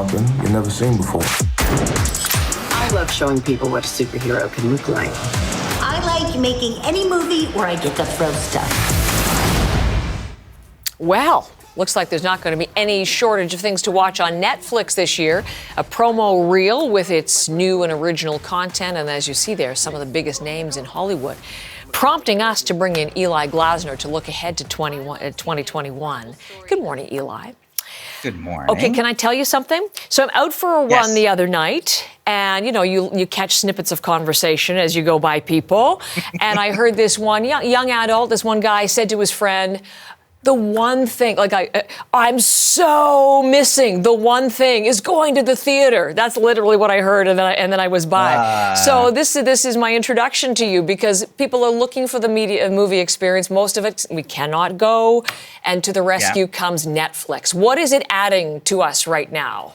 something you've never seen before. I love showing people what a superhero can look like. I like making any movie where I get to throw stuff. Well, looks like there's not going to be any shortage of things to watch on Netflix this year. A promo reel with its new and original content, and as you see there, some of the biggest names in Hollywood, prompting us to bring in Eli Glasner to look ahead to 2021. Good morning, Eli. Good morning. Okay, can I tell you something? So I'm out for a run Yes. the other night, and you catch snippets of conversation as you go by people. And I heard this one young adult, this one guy said to his friend, the one thing, I'm so missing. The one thing is going to the theater. That's literally what I heard, and then I was by. So this is my introduction to you, because people are looking for the movie experience. Most of it we cannot go, and to the rescue comes Netflix. What is it adding to us right now?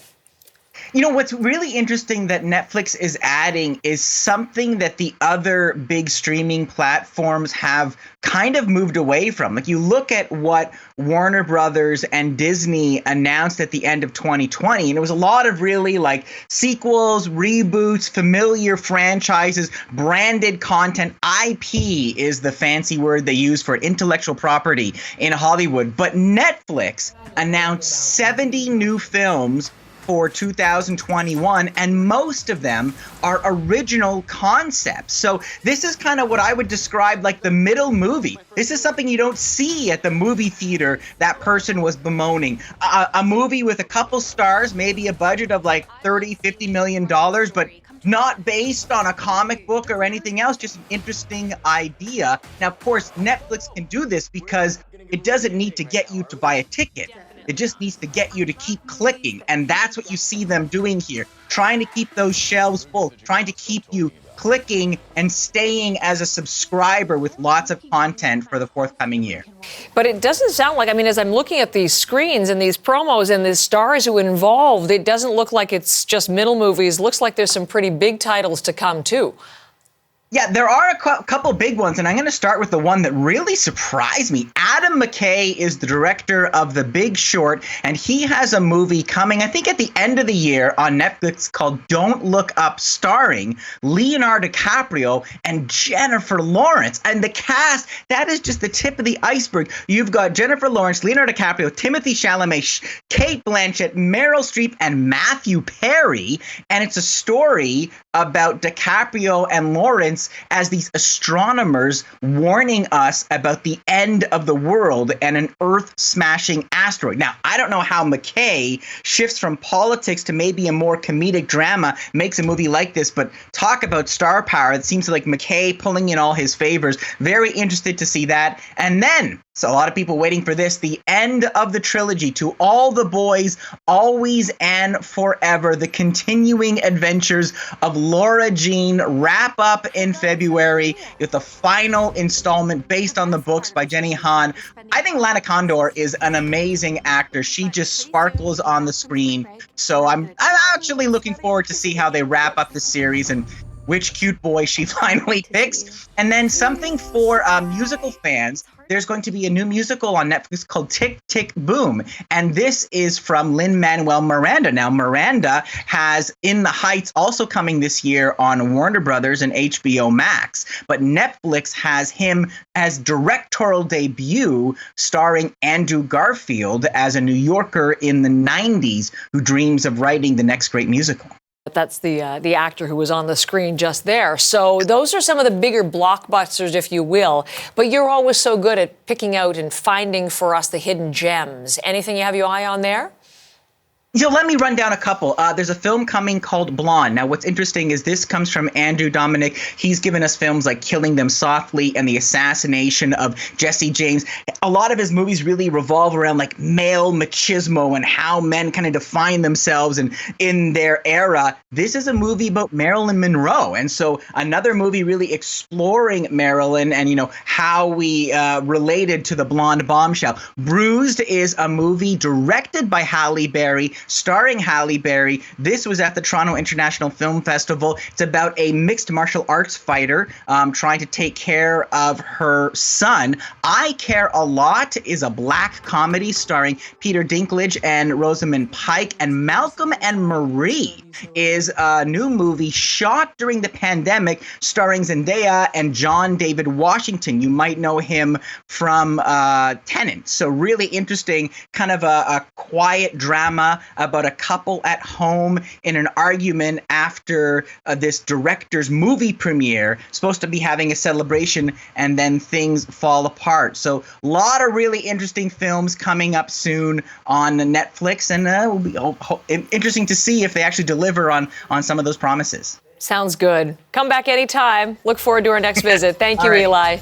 You know, what's really interesting that Netflix is adding is something that the other big streaming platforms have kind of moved away from. Like, you look at what Warner Brothers and Disney announced at the end of 2020, and it was a lot of really like sequels, reboots, familiar franchises, branded content. IP is the fancy word they use for intellectual property in Hollywood. But Netflix announced 70 new films for 2021, and most of them are original concepts. So this is kind of what I would describe like the middle movie. This is something you don't see at the movie theater that person was bemoaning. A movie with a couple stars, maybe a budget of like $30-50 million, but not based on a comic book or anything else, just an interesting idea. Now, of course, Netflix can do this because it doesn't need to get you to buy a ticket. It just needs to get you to keep clicking. And that's what you see them doing here, trying to keep those shelves full, trying to keep you clicking and staying as a subscriber with lots of content for the forthcoming year. But it doesn't sound like, as I'm looking at these screens and these promos and the stars who are involved, it doesn't look like it's just middle movies. It looks like there's some pretty big titles to come, too. Yeah, there are a couple big ones, and I'm going to start with the one that really surprised me. Adam McKay is the director of The Big Short, and he has a movie coming, I think, at the end of the year on Netflix called Don't Look Up, starring Leonardo DiCaprio and Jennifer Lawrence. And the cast, that is just the tip of the iceberg. You've got Jennifer Lawrence, Leonardo DiCaprio, Timothée Chalamet, Kate Blanchett, Meryl Streep, and Matthew Perry. And it's a story about DiCaprio and Lawrence as these astronomers warning us about the end of the world and an Earth-smashing asteroid. Now, I don't know how McKay shifts from politics to maybe a more comedic drama, makes a movie like this, but talk about star power. It seems like McKay pulling in all his favors. Very interested to see that. And then, so a lot of people waiting for this, the end of the trilogy, To All the Boys, Always and Forever, the continuing adventures of Laura Jean, wrap up in February with the final installment based on the books by Jenny Han. I think Lana Condor is an amazing actor. She just sparkles on the screen. So I'm actually looking forward to see how they wrap up the series and which cute boy she finally picks. And then something for musical fans. There's going to be a new musical on Netflix called Tick, Tick, Boom. And this is from Lin-Manuel Miranda. Now, Miranda has In the Heights also coming this year on Warner Brothers and HBO Max. But Netflix has him as directorial debut, starring Andrew Garfield as a New Yorker in the 90s who dreams of writing the next great musical. That's the actor who was on the screen just there. So those are some of the bigger blockbusters, if you will. But you're always so good at picking out and finding for us the hidden gems. Anything you have your eye on there? So let me run down a couple. There's a film coming called Blonde. Now, what's interesting is this comes from Andrew Dominic. He's given us films like Killing Them Softly and The Assassination of Jesse James. A lot of his movies really revolve around like male machismo and how men kind of define themselves and in their era. This is a movie about Marilyn Monroe. And so another movie really exploring Marilyn and, how we related to the blonde bombshell. Bruised is a movie directed by Halle Berry, starring Halle Berry. This was at the Toronto International Film Festival. It's about a mixed martial arts fighter trying to take care of her son. I Care a Lot is a black comedy starring Peter Dinklage and Rosamund Pike. And Malcolm and Marie is a new movie shot during the pandemic starring Zendaya and John David Washington. You might know him from Tenet. So really interesting, kind of a quiet drama about a couple at home in an argument after this director's movie premiere, supposed to be having a celebration, and then things fall apart. So a lot of really interesting films coming up soon on Netflix, and it will be interesting to see if they actually deliver on some of those promises. Sounds good. Come back anytime. Look forward to our next visit. Thank you, All right. Eli.